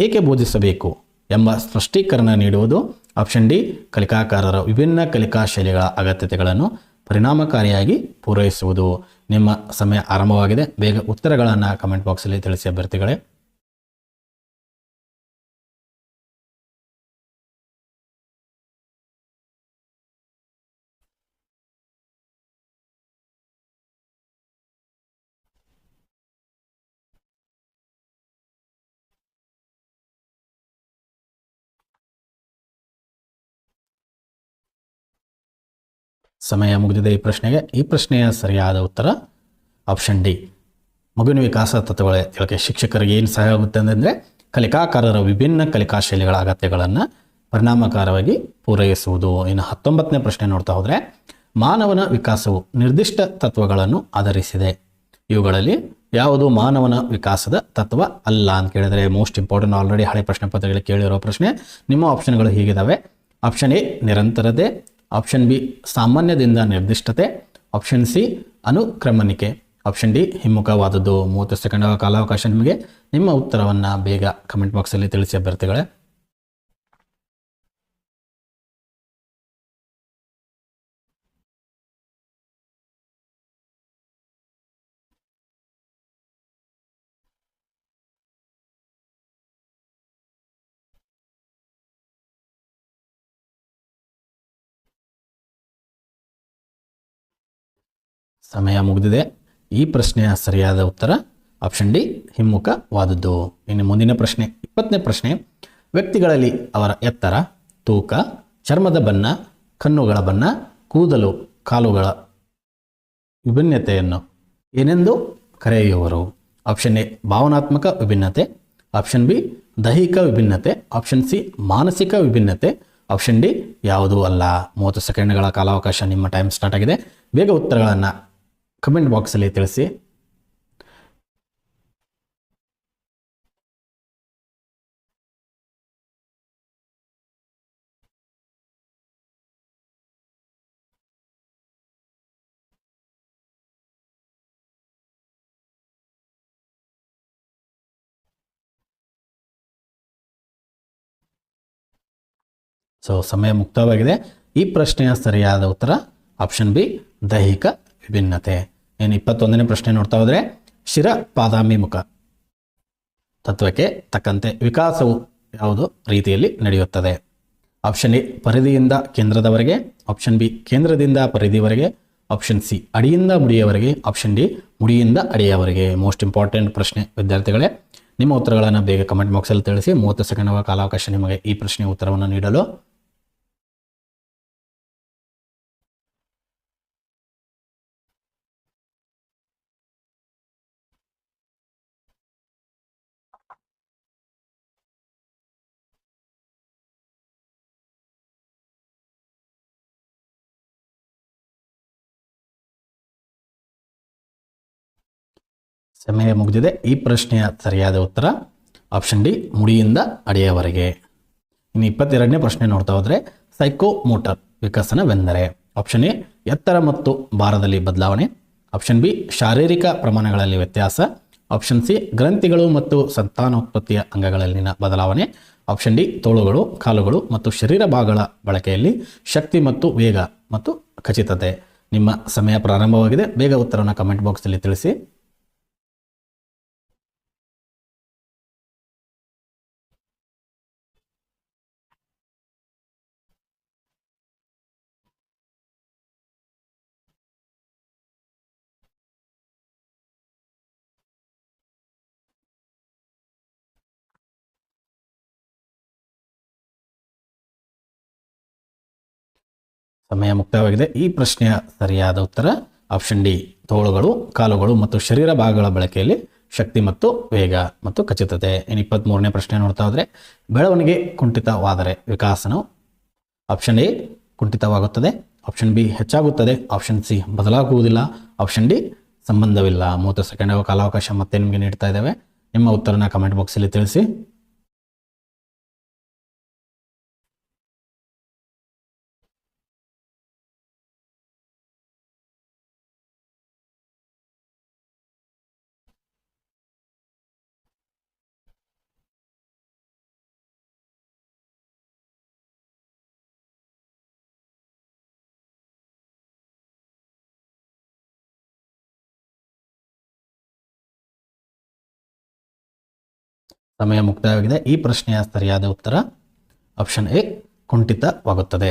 ಏಕೆ ಬೋಧಿಸಬೇಕು ಎಂಬ ಸ್ಪಷ್ಟೀಕರಣ ನೀಡುವುದು. ಆಪ್ಷನ್ ಡಿ, ಕಲಿಕಾಕಾರರ ವಿಭಿನ್ನ ಕಲಿಕಾ ಶೈಲಿಗಳ ಅಗತ್ಯತೆಗಳನ್ನು ಪರಿಣಾಮಕಾರಿಯಾಗಿ ಪೂರೈಸುವುದು. ನಿಮ್ಮ ಸಮಯ ಆರಂಭವಾಗಿದೆ. ಬೇಗ ಉತ್ತರಗಳನ್ನು ಕಮೆಂಟ್ ಬಾಕ್ಸಲ್ಲಿ ತಿಳಿಸಿ ಅಭ್ಯರ್ಥಿಗಳೇ. ಸಮಯ ಮುಗಿದಿದೆ ಈ ಪ್ರಶ್ನೆಗೆ. ಈ ಪ್ರಶ್ನೆಯ ಸರಿಯಾದ ಉತ್ತರ ಆಪ್ಷನ್ ಡಿ, ಮಗುವಿನ ವಿಕಾಸ ತತ್ವಗಳ ತಿಳುವಳಿಕೆ ಶಿಕ್ಷಕರಿಗೆ ಏನು ಸಹಾಯ ಆಗುತ್ತೆ ಅಂತಂದರೆ, ಕಲಿಕಾಕಾರರ ವಿಭಿನ್ನ ಕಲಿಕಾ ಶೈಲಿಗಳ ಅಗತ್ಯಗಳನ್ನು ಪರಿಣಾಮಕಾರವಾಗಿ ಪೂರೈಸುವುದು. ಇನ್ನು 19ನೇ ಪ್ರಶ್ನೆ ನೋಡ್ತಾ ಹೋದರೆ, ಮಾನವನ ವಿಕಾಸವು ನಿರ್ದಿಷ್ಟ ತತ್ವಗಳನ್ನು ಆಧರಿಸಿದೆ. ಇವುಗಳಲ್ಲಿ ಯಾವುದು ಮಾನವನ ವಿಕಾಸದ ತತ್ವ ಅಲ್ಲ ಅಂತ ಕೇಳಿದರೆ, ಮೋಸ್ಟ್ ಇಂಪಾರ್ಟೆಂಟ್, ಆಲ್ರೆಡಿ ಹಳೆ ಪ್ರಶ್ನೆ ಪತ್ರಗಳಲ್ಲಿ ಕೇಳಿರೋ ಪ್ರಶ್ನೆ. ನಿಮ್ಮ ಆಪ್ಷನ್ಗಳು ಹೀಗಿದ್ದಾವೆ. ಆಪ್ಷನ್ ಎ, ನಿರಂತರತೆ. ಆಪ್ಷನ್ ಬಿ, ಸಾಮಾನ್ಯದಿಂದ ನಿರ್ದಿಷ್ಟತೆ. ಆಪ್ಷನ್ ಸಿ, ಅನುಕ್ರಮಣಿಕೆ. ಆಪ್ಷನ್ ಡಿ, ಹಿಮ್ಮುಖವಾದದ್ದು. 30 ಸೆಕೆಂಡ್ ಕಾಲಾವಕಾಶ ನಿಮಗೆ. ನಿಮ್ಮ ಉತ್ತರವನ್ನು ಬೇಗ ಕಮೆಂಟ್ ಬಾಕ್ಸಲ್ಲಿ ತಿಳಿಸಿ ಅಭ್ಯರ್ಥಿಗಳೇ. ಸಮಯ ಮುಗಿದಿದೆ. ಈ ಪ್ರಶ್ನೆಯ ಸರಿಯಾದ ಉತ್ತರ ಆಪ್ಷನ್ ಡಿ, ಹಿಮ್ಮುಖವಾದದ್ದು. ಇನ್ನು ಮುಂದಿನ ಪ್ರಶ್ನೆ 20ನೇ ಪ್ರಶ್ನೆ, ವ್ಯಕ್ತಿಗಳಲ್ಲಿ ಅವರ ಎತ್ತರ, ತೂಕ, ಚರ್ಮದ ಬಣ್ಣ, ಕಣ್ಣುಗಳ ಬಣ್ಣ, ಕೂದಲು, ಕಾಲುಗಳ ವಿಭಿನ್ನತೆಯನ್ನು ಏನೆಂದು ಕರೆಯುವರು? ಆಪ್ಷನ್ ಎ, ಭಾವನಾತ್ಮಕ ವಿಭಿನ್ನತೆ. ಆಪ್ಷನ್ ಬಿ, ದೈಹಿಕ ವಿಭಿನ್ನತೆ. ಆಪ್ಷನ್ ಸಿ, ಮಾನಸಿಕ ವಿಭಿನ್ನತೆ. ಆಪ್ಷನ್ ಡಿ, ಯಾವುದೂ ಅಲ್ಲ. 30 ಸೆಕೆಂಡ್ಗಳ ಕಾಲಾವಕಾಶ. ನಿಮ್ಮ ಟೈಮ್ ಸ್ಟಾರ್ಟ್ ಆಗಿದೆ. ಬೇಗ ಉತ್ತರಗಳನ್ನು ಕಮೆಂಟ್ ಬಾಕ್ಸಲ್ಲಿ ತಿಳಿಸಿ. ಸೊ ಸಮಯ ಮುಕ್ತವಾಗಿದೆ. ಈ ಪ್ರಶ್ನೆಯ ಸರಿಯಾದ ಉತ್ತರ ಆಪ್ಷನ್ ಬಿ, ದೈಹಿಕ ವಿಭಿನ್ನತೆ. ಇನ್ನು 21ನೇ ಪ್ರಶ್ನೆ ನೋಡ್ತಾ ಹೋದರೆ, ಶಿರ ಪಾದಾಭಿಮುಖ ತತ್ವಕ್ಕೆ ತಕ್ಕಂತೆ ವಿಕಾಸವು ಯಾವುದು ರೀತಿಯಲ್ಲಿ ನಡೆಯುತ್ತದೆ? ಆಪ್ಷನ್ ಎ, ಪರಿಧಿಯಿಂದ ಕೇಂದ್ರದವರೆಗೆ. ಆಪ್ಷನ್ ಬಿ, ಕೇಂದ್ರದಿಂದ ಪರಿಧಿವರೆಗೆ. ಆಪ್ಷನ್ ಸಿ, ಅಡಿಯಿಂದ ಮುಡಿಯವರೆಗೆ. ಆಪ್ಷನ್ ಡಿ, ಮುಡಿಯಿಂದ ಅಡಿಯವರೆಗೆ. ಮೋಸ್ಟ್ ಇಂಪಾರ್ಟೆಂಟ್ ಪ್ರಶ್ನೆ ವಿದ್ಯಾರ್ಥಿಗಳೇ. ನಿಮ್ಮ ಉತ್ತರಗಳನ್ನು ಬೇಗ ಕಮೆಂಟ್ ಬಾಕ್ಸಲ್ಲಿ ತಿಳಿಸಿ. 30 ಸೆಕೆಂಡ್ಗಳ ಕಾಲಾವಕಾಶ ನಿಮಗೆ ಈ ಪ್ರಶ್ನೆಯ ಉತ್ತರವನ್ನು ನೀಡಲು. ಸಮಯ ಮುಗಿದಿದೆ. ಈ ಪ್ರಶ್ನೆಯ ಸರಿಯಾದ ಉತ್ತರ ಆಪ್ಷನ್ ಡಿ, ಮುಡಿಯಿಂದ ಅಡಿಯವರೆಗೆ. ಇನ್ನು 22ನೇ ಪ್ರಶ್ನೆ ನೋಡ್ತಾ ಹೋದರೆ, ಸೈಕೋಮೋಟರ್ ವಿಕಸನವೆಂದರೆ? ಆಪ್ಷನ್ ಎ, ಎತ್ತರ ಮತ್ತು ಭಾರದಲ್ಲಿ ಬದಲಾವಣೆ. ಆಪ್ಷನ್ ಬಿ, ಶಾರೀರಿಕ ಪ್ರಮಾಣಗಳಲ್ಲಿ ವ್ಯತ್ಯಾಸ. ಆಪ್ಷನ್ ಸಿ, ಗ್ರಂಥಿಗಳು ಮತ್ತು ಸಂತಾನೋತ್ಪತ್ತಿಯ ಅಂಗಗಳಲ್ಲಿನ ಬದಲಾವಣೆ. ಆಪ್ಷನ್ ಡಿ, ತೋಳುಗಳು, ಕಾಲುಗಳು ಮತ್ತು ಶರೀರ ಭಾಗಗಳ ಬಳಕೆಯಲ್ಲಿ ಶಕ್ತಿ ಮತ್ತು ವೇಗ ಮತ್ತು ಖಚಿತತೆ. ನಿಮ್ಮ ಸಮಯ ಪ್ರಾರಂಭವಾಗಿದೆ. ಬೇಗ ಉತ್ತರವನ್ನು ಕಮೆಂಟ್ ಬಾಕ್ಸಲ್ಲಿ ತಿಳಿಸಿ. ಸಮಯ ಮುಕ್ತಾಯವಾಗಿದೆ. ಈ ಪ್ರಶ್ನೆಯ ಸರಿಯಾದ ಉತ್ತರ ಆಪ್ಷನ್ ಡಿ, ತೋಳುಗಳು, ಕಾಲುಗಳು ಮತ್ತು ಶರೀರ ಭಾಗಗಳ ಬಳಕೆಯಲ್ಲಿ ಶಕ್ತಿ ಮತ್ತು ವೇಗ ಮತ್ತು ಖಚಿತತೆ. ಇನ್ನು 23ನೇ ಪ್ರಶ್ನೆ ನೋಡ್ತಾ ಹೋದರೆ, ಬೆಳವಣಿಗೆ ಕುಂಠಿತವಾದರೆ ವಿಕಾಸನವು ಆಪ್ಷನ್ ಎ ಕುಂಠಿತವಾಗುತ್ತದೆ, ಆಪ್ಷನ್ ಬಿ ಹೆಚ್ಚಾಗುತ್ತದೆ, ಆಪ್ಷನ್ ಸಿ ಬದಲಾಗುವುದಿಲ್ಲ, ಆಪ್ಷನ್ ಡಿ ಸಂಬಂಧವಿಲ್ಲ. 30 ಸೆಕೆಂಡ್ಗಳ ಕಾಲಾವಕಾಶ ಮತ್ತೆ ನಿಮಗೆ ನೀಡ್ತಾ ಇದ್ದೇವೆ. ನಿಮ್ಮ ಉತ್ತರನ ಕಮೆಂಟ್ ಬಾಕ್ಸಲ್ಲಿ ತಿಳಿಸಿ. ಸಮಯ ಮುಕ್ತಾಯವಾಗಿದೆ. ಈ ಪ್ರಶ್ನೆಯ ಸರಿಯಾದ ಉತ್ತರ ಆಪ್ಷನ್ ಎ ಕುಂಠಿತವಾಗುತ್ತದೆ.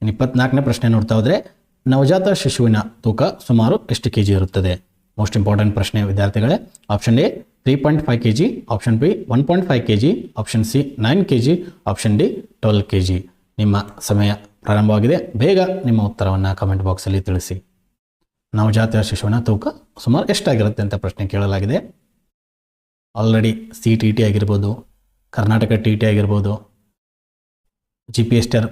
ಇನ್ನು 24ನೇ ಪ್ರಶ್ನೆ ನೋಡ್ತಾ ಹೋದರೆ, ನವಜಾತ ಶಿಶುವಿನ ತೂಕ ಸುಮಾರು ಎಷ್ಟು ಕೆಜಿ ಇರುತ್ತದೆ? ಮೋಸ್ಟ್ ಇಂಪಾರ್ಟೆಂಟ್ ಪ್ರಶ್ನೆ ವಿದ್ಯಾರ್ಥಿಗಳೇ. Option A 3.5 kg, option B 1.5 kg, option C 9 kg, option D 12 kg. ನಿಮ್ಮ ಸಮಯ ಪ್ರಾರಂಭವಾಗಿದೆ. ಬೇಗ ನಿಮ್ಮ ಉತ್ತರವನ್ನು ಕಮೆಂಟ್ ಬಾಕ್ಸಲ್ಲಿ ತಿಳಿಸಿ. ನವಜಾತ ಶಿಶುವಿನ ತೂಕ ಸುಮಾರು ಎಷ್ಟಾಗಿರುತ್ತೆ ಅಂತ ಪ್ರಶ್ನೆ ಕೇಳಲಾಗಿದೆ. ಆಲ್ರೆಡಿ CTET ಆಗಿರ್ಬೋದು, ಕರ್ನಾಟಕ TET ಆಗಿರ್ಬೋದು, GPSTR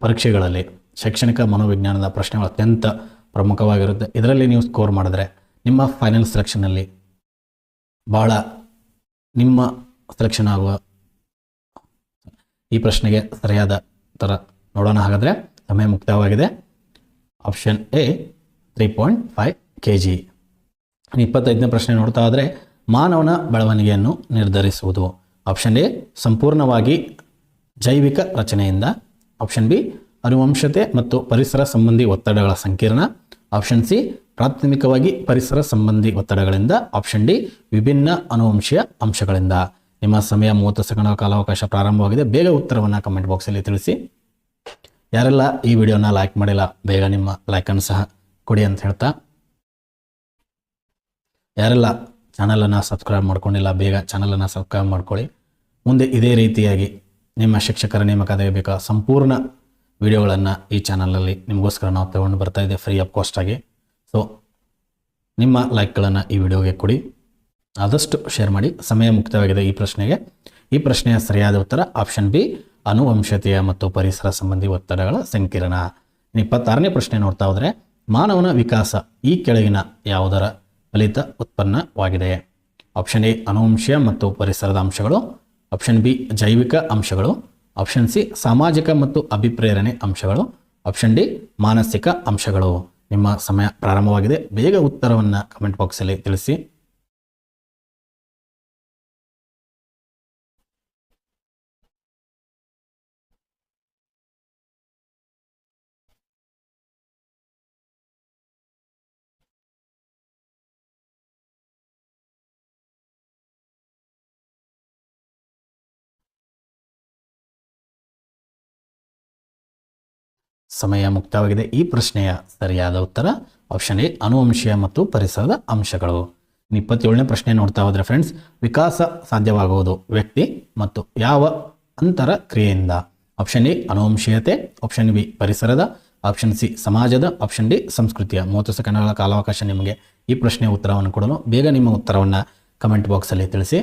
ಪರೀಕ್ಷೆಗಳಲ್ಲಿ ಶೈಕ್ಷಣಿಕ ಮನೋವಿಜ್ಞಾನದ ಪ್ರಶ್ನೆಗಳು ಅತ್ಯಂತ ಪ್ರಮುಖವಾಗಿರುತ್ತೆ. ಇದರಲ್ಲಿ ನೀವು ಸ್ಕೋರ್ ಮಾಡಿದ್ರೆ ನಿಮ್ಮ ಫೈನಲ್ ಸೆಲೆಕ್ಷನ್ನಲ್ಲಿ ಭಾಳ ನಿಮ್ಮ ಸೆಲೆಕ್ಷನ್ ಆಗುವ. ಈ ಪ್ರಶ್ನೆಗೆ ಸರಿಯಾದ ಉತ್ತರ ನೋಡೋಣ. ಹಾಗಾದರೆ ಸಮಯ ಮುಕ್ತಾಯವಾಗಿದೆ. Option A 3.5 kg. 25ನೇ ಪ್ರಶ್ನೆ ನೋಡ್ತಾ ಹೋದರೆ, ಮಾನವನ ಬೆಳವಣಿಗೆಯನ್ನು ನಿರ್ಧರಿಸುವುದು. ಆಪ್ಷನ್ ಎ ಸಂಪೂರ್ಣವಾಗಿ ಜೈವಿಕ ರಚನೆಯಿಂದ, ಆಪ್ಷನ್ ಬಿ ಅನುವಂಶತೆ ಮತ್ತು ಪರಿಸರ ಸಂಬಂಧಿ ಒತ್ತಡಗಳ ಸಂಕೀರ್ಣ, ಆಪ್ಷನ್ ಸಿ ಪ್ರಾಥಮಿಕವಾಗಿ ಪರಿಸರ ಸಂಬಂಧಿ ಒತ್ತಡಗಳಿಂದ, ಆಪ್ಷನ್ ಡಿ ವಿಭಿನ್ನ ಅನುವಂಶೀಯ ಅಂಶಗಳಿಂದ. ನಿಮ್ಮ ಸಮಯ 30 ಸೆಕೆಂಡ್ಗಳ ಕಾಲಾವಕಾಶ ಪ್ರಾರಂಭವಾಗಿದೆ. ಬೇಗ ಉತ್ತರವನ್ನು ಕಮೆಂಟ್ ಬಾಕ್ಸಲ್ಲಿ ತಿಳಿಸಿ. ಯಾರೆಲ್ಲ ಈ ವಿಡಿಯೋನ ಲೈಕ್ ಮಾಡಿಲ್ಲ, ಬೇಗ ನಿಮ್ಮ ಲೈಕನ್ನು ಸಹ ಕೊಡಿ ಅಂತ ಹೇಳ್ತಾ, ಯಾರೆಲ್ಲ ಚಾನಲನ್ನು ಸಬ್ಸ್ಕ್ರೈಬ್ ಮಾಡ್ಕೊಂಡಿಲ್ಲ, ಬೇಗ ಚಾನಲನ್ನು ಸಬ್ಸ್ಕ್ರೈಬ್ ಮಾಡ್ಕೊಳ್ಳಿ. ಮುಂದೆ ಇದೇ ರೀತಿಯಾಗಿ ನಿಮ್ಮ ಶಿಕ್ಷಕರ ನೇಮಕಾತಿಗೆ ಬೇಕಾ ಸಂಪೂರ್ಣ ವಿಡಿಯೋಗಳನ್ನು ಈ ಚಾನಲಲ್ಲಿ ನಿಮಗೋಸ್ಕರ ನಾವು ತಗೊಂಡು ಬರ್ತಾ ಇದೆ, ಫ್ರೀ ಆಫ್ ಕಾಸ್ಟ್ ಆಗಿ. ಸೊ ನಿಮ್ಮ ಲೈಕ್ಗಳನ್ನು ಈ ವಿಡಿಯೋಗೆ ಕೊಡಿ, ಆದಷ್ಟು ಶೇರ್ ಮಾಡಿ. ಸಮಯ ಮುಕ್ತವಾಗಿದೆ ಈ ಪ್ರಶ್ನೆಗೆ. ಈ ಪ್ರಶ್ನೆಯ ಸರಿಯಾದ ಉತ್ತರ ಆಪ್ಷನ್ ಬಿ ಅನುವಂಶತೆಯ ಮತ್ತು ಪರಿಸರ ಸಂಬಂಧಿ ಒತ್ತಡಗಳ ಸಂಕೀರ್ಣ. 26ನೇ ಪ್ರಶ್ನೆ ನೋಡ್ತಾ ಹೋದರೆ, ಮಾನವನ ವಿಕಾಸ ಈ ಕೆಳಗಿನ ಯಾವುದರ ಫಲಿತ ಉತ್ಪನ್ನವಾಗಿದೆ? ಆಪ್ಷನ್ ಎ ಅನುವಂಶೀಯ ಮತ್ತು ಪರಿಸರದ ಅಂಶಗಳು, ಆಪ್ಷನ್ ಬಿ ಜೈವಿಕ ಅಂಶಗಳು, ಆಪ್ಷನ್ ಸಿ ಸಾಮಾಜಿಕ ಮತ್ತು ಅಭಿಪ್ರೇರಣೆ ಅಂಶಗಳು, ಆಪ್ಷನ್ ಡಿ ಮಾನಸಿಕ ಅಂಶಗಳು. ನಿಮ್ಮ ಸಮಯ ಪ್ರಾರಂಭವಾಗಿದೆ. ಬೇಗ ಉತ್ತರವನ್ನು ಕಮೆಂಟ್ ಬಾಕ್ಸಲ್ಲಿ ತಿಳಿಸಿ. ಸಮಯ ಮುಕ್ತವಾಗಿದೆ. ಈ ಪ್ರಶ್ನೆಯ ಸರಿಯಾದ ಉತ್ತರ ಆಪ್ಷನ್ ಎ ಅನುವಂಶೀಯ ಮತ್ತು ಪರಿಸರದ ಅಂಶಗಳು. 27ನೇ ಪ್ರಶ್ನೆ ನೋಡ್ತಾ ಹೋದರೆ ಫ್ರೆಂಡ್ಸ್, ವಿಕಾಸ ಸಾಧ್ಯವಾಗುವುದು ವ್ಯಕ್ತಿ ಮತ್ತು ಯಾವ ಅಂತರ ಕ್ರಿಯೆಯಿಂದ? ಆಪ್ಷನ್ ಎ ಅನುವಂಶೀಯತೆ, ಆಪ್ಷನ್ ಬಿ ಪರಿಸರದ, ಆಪ್ಷನ್ ಸಿ ಸಮಾಜದ, ಆಪ್ಷನ್ ಡಿ ಸಂಸ್ಕೃತಿಯ. 30 ಸೆಕೆಂಡ್ಗಳ ಕಾಲಾವಕಾಶ ನಿಮಗೆ ಈ ಪ್ರಶ್ನೆಯ ಉತ್ತರವನ್ನು ಕೊಡಲು. ಬೇಗ ನಿಮ್ಮ ಉತ್ತರವನ್ನು ಕಮೆಂಟ್ ಬಾಕ್ಸಲ್ಲಿ ತಿಳಿಸಿ.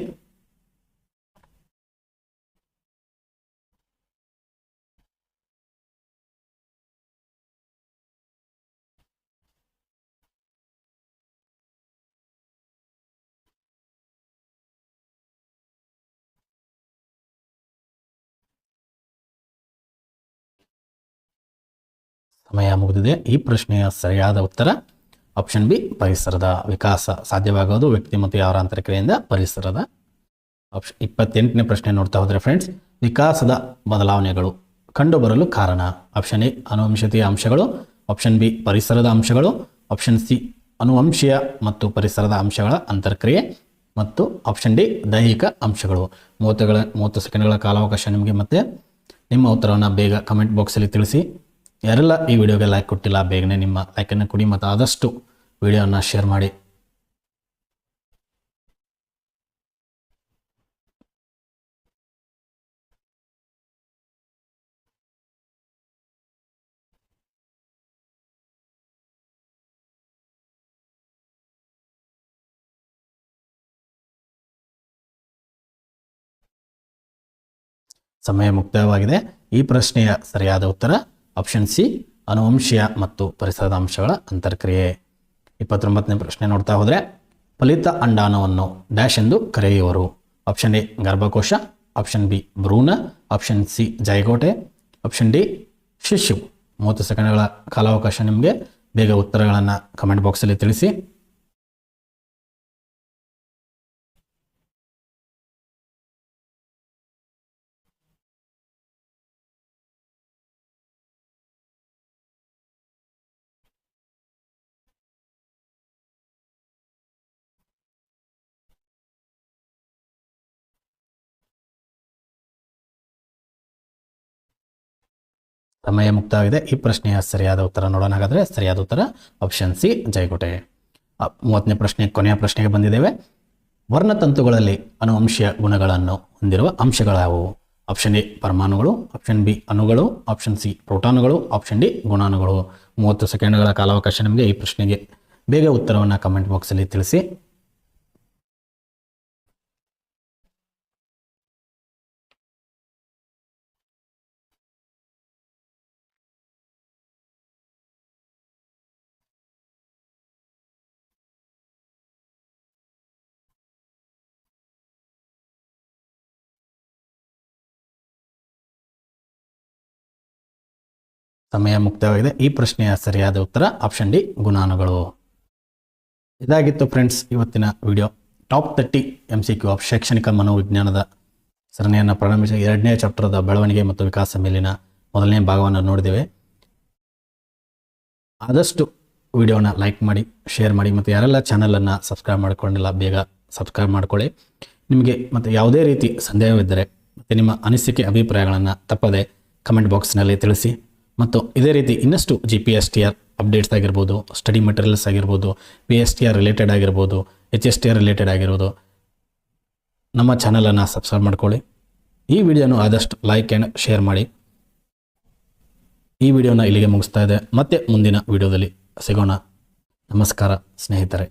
ಸಮಯ ಮುಗಿದಿದೆ. ಈ ಪ್ರಶ್ನೆಯ ಸರಿಯಾದ ಉತ್ತರ ಆಪ್ಷನ್ ಬಿ ಪರಿಸರದ. ವಿಕಾಸ ಸಾಧ್ಯವಾಗೋದು ವ್ಯಕ್ತಿ ಮತ್ತು ಯಾವ ಅಂತರಕ್ರಿಯೆಯಿಂದ? ಪರಿಸರದ. 28ನೇ ಪ್ರಶ್ನೆ ನೋಡ್ತಾ ಹೋದರೆ ಫ್ರೆಂಡ್ಸ್, ವಿಕಾಸದ ಬದಲಾವಣೆಗಳು ಕಂಡುಬರಲು ಕಾರಣ? ಆಪ್ಷನ್ ಎ ಅನುವಂಶೀಯ ಅಂಶಗಳು, ಆಪ್ಷನ್ ಬಿ ಪರಿಸರದ ಅಂಶಗಳು, ಆಪ್ಷನ್ ಸಿ ಅನುವಂಶೀಯ ಮತ್ತು ಪರಿಸರದ ಅಂಶಗಳ ಅಂತರ್ಕ್ರಿಯೆ, ಮತ್ತು ಆಪ್ಷನ್ ಡಿ ದೈಹಿಕ ಅಂಶಗಳು. 30 ಸೆಕೆಂಡ್ಗಳ ಕಾಲಾವಕಾಶ ನಿಮಗೆ. ಮತ್ತೆ ನಿಮ್ಮ ಉತ್ತರವನ್ನು ಬೇಗ ಕಮೆಂಟ್ ಬಾಕ್ಸಲ್ಲಿ ತಿಳಿಸಿ. ಯಾರೆಲ್ಲ ಈ ವಿಡಿಯೋಗೆ ಲೈಕ್ ಕೊಟ್ಟಿಲ್ಲ, ಬೇಗನೆ ನಿಮ್ಮ ಲೈಕನ್ನು ಕೊಡಿ ಮತ್ತು ಆದಷ್ಟು ವಿಡಿಯೋನ ಶೇರ್ ಮಾಡಿ. ಸಮಯ ಮುಕ್ತಾಯವಾಗಿದೆ. ಈ ಪ್ರಶ್ನೆಯ ಸರಿಯಾದ ಉತ್ತರ ಆಪ್ಷನ್ ಸಿ, ಅನುವಂಶೀಯ ಮತ್ತು ಪರಿಸರದ ಅಂಶಗಳ ಅಂತರ್ಕ್ರಿಯೆ. 29ನೇ ಪ್ರಶ್ನೆ ನೋಡ್ತಾ ಹೋದರೆ, ಫಲಿತ ಅಂಡಾಣುವನ್ನು ಡ್ಯಾಶ್ ಎಂದು ಕರೆಯುವರು. ಆಪ್ಷನ್ ಎ ಗರ್ಭಕೋಶ, ಆಪ್ಷನ್ ಬಿ ಭ್ರೂಣ, ಆಪ್ಷನ್ ಸಿ ಜೈಗೋಟೆ, ಆಪ್ಷನ್ ಡಿ ಶಿಶು. 30 ಸೆಕೆಂಡ್ಗಳ ಕಾಲಾವಕಾಶ ನಿಮಗೆ. ಬೇಗ ಉತ್ತರಗಳನ್ನು ಕಮೆಂಟ್ ಬಾಕ್ಸಲ್ಲಿ ತಿಳಿಸಿ. ಸಮಯ ಮುಕ್ತವಾಗಿದೆ. ಈ ಪ್ರಶ್ನೆಯ ಸರಿಯಾದ ಉತ್ತರ ನೋಡೋಣ. ಹಾಗಾದರೆ ಸರಿಯಾದ ಉತ್ತರ ಆಪ್ಷನ್ ಸಿ ಜೈಗೋಟೆ. 30ನೇ ಪ್ರಶ್ನೆ, ಕೊನೆಯ ಪ್ರಶ್ನೆಗೆ ಬಂದಿದ್ದೇವೆ. ವರ್ಣತಂತುಗಳಲ್ಲಿ ಅನುವಂಶೀಯ ಗುಣಗಳನ್ನು ಹೊಂದಿರುವ ಅಂಶಗಳಾವುವು? ಆಪ್ಷನ್ ಎ ಪರಮಾಣುಗಳು, ಆಪ್ಷನ್ ಬಿ ಅಣುಗಳು, ಆಪ್ಷನ್ ಸಿ ಪ್ರೋಟಾನುಗಳು, ಆಪ್ಷನ್ ಡಿ ಗುಣಾಣುಗಳು. 30 ಸೆಕೆಂಡ್ಗಳ ಕಾಲಾವಕಾಶ ನಿಮಗೆ. ಈ ಪ್ರಶ್ನೆಗೆ ಬೇಗ ಉತ್ತರವನ್ನು ಕಮೆಂಟ್ ಬಾಕ್ಸಲ್ಲಿ ತಿಳಿಸಿ. ಸಮಯ ಮುಕ್ತವಾಗಿದೆ. ಈ ಪ್ರಶ್ನೆಯ ಸರಿಯಾದ ಉತ್ತರ ಆಪ್ಷನ್ ಡಿ ಗುಣಾಣುಗಳು. ಇದಾಗಿತ್ತು ಫ್ರೆಂಡ್ಸ್ ಇವತ್ತಿನ ವಿಡಿಯೋ. ಟಾಪ್ 30 MCQ ಆಫ್ ಶೈಕ್ಷಣಿಕ ಮನೋವಿಜ್ಞಾನದ ಸರಣಿಯನ್ನು ಪ್ರಾರಂಭಿಸಿ 2ನೇ ಚಾಪ್ಟರ್ದ ಬೆಳವಣಿಗೆ ಮತ್ತು ವಿಕಾಸ ಮೇಲಿನ ಮೊದಲನೇ ಭಾಗವನ್ನು ನೋಡಿದ್ದೇವೆ. ಆದಷ್ಟು ವಿಡಿಯೋನ ಲೈಕ್ ಮಾಡಿ, ಶೇರ್ ಮಾಡಿ, ಮತ್ತು ಯಾರೆಲ್ಲ ಚಾನಲನ್ನು ಸಬ್ಸ್ಕ್ರೈಬ್ ಮಾಡಿಕೊಂಡಿಲ್ಲ ಬೇಗ ಸಬ್ಸ್ಕ್ರೈಬ್ ಮಾಡ್ಕೊಳ್ಳಿ. ನಿಮಗೆ ಮತ್ತು ಯಾವುದೇ ರೀತಿ ಸಂದೇಹವಿದ್ದರೆ ಮತ್ತು ನಿಮ್ಮ ಅನಿಸಿಕೆ ಅಭಿಪ್ರಾಯಗಳನ್ನು ತಪ್ಪದೆ ಕಮೆಂಟ್ ಬಾಕ್ಸ್ನಲ್ಲಿ ತಿಳಿಸಿ. ಮತ್ತು ಇದೇ ರೀತಿ ಇನ್ನಷ್ಟು GPSTR ಅಪ್ಡೇಟ್ಸ್ ಆಗಿರ್ಬೋದು, ಸ್ಟಡಿ ಮೆಟೀರಿಯಲ್ಸ್ ಆಗಿರ್ಬೋದು, PSTR ರಿಲೇಟೆಡ್ ಆಗಿರ್ಬೋದು, HSTR ರಿಲೇಟೆಡ್ ಆಗಿರ್ಬೋದು, ನಮ್ಮ ಚಾನಲನ್ನು ಸಬ್ಸ್ಕ್ರೈಬ್ ಮಾಡ್ಕೊಳ್ಳಿ. ಈ ವಿಡಿಯೋನು ಆದಷ್ಟು ಲೈಕ್ ಆ್ಯಂಡ್ ಶೇರ್ ಮಾಡಿ. ಈ ವಿಡಿಯೋನ ಇಲ್ಲಿಗೆ ಮುಗಿಸ್ತಾ ಇದೆ. ಮತ್ತೆ ಮುಂದಿನ ವಿಡಿಯೋದಲ್ಲಿ ಸಿಗೋಣ. ನಮಸ್ಕಾರ ಸ್ನೇಹಿತರೆ.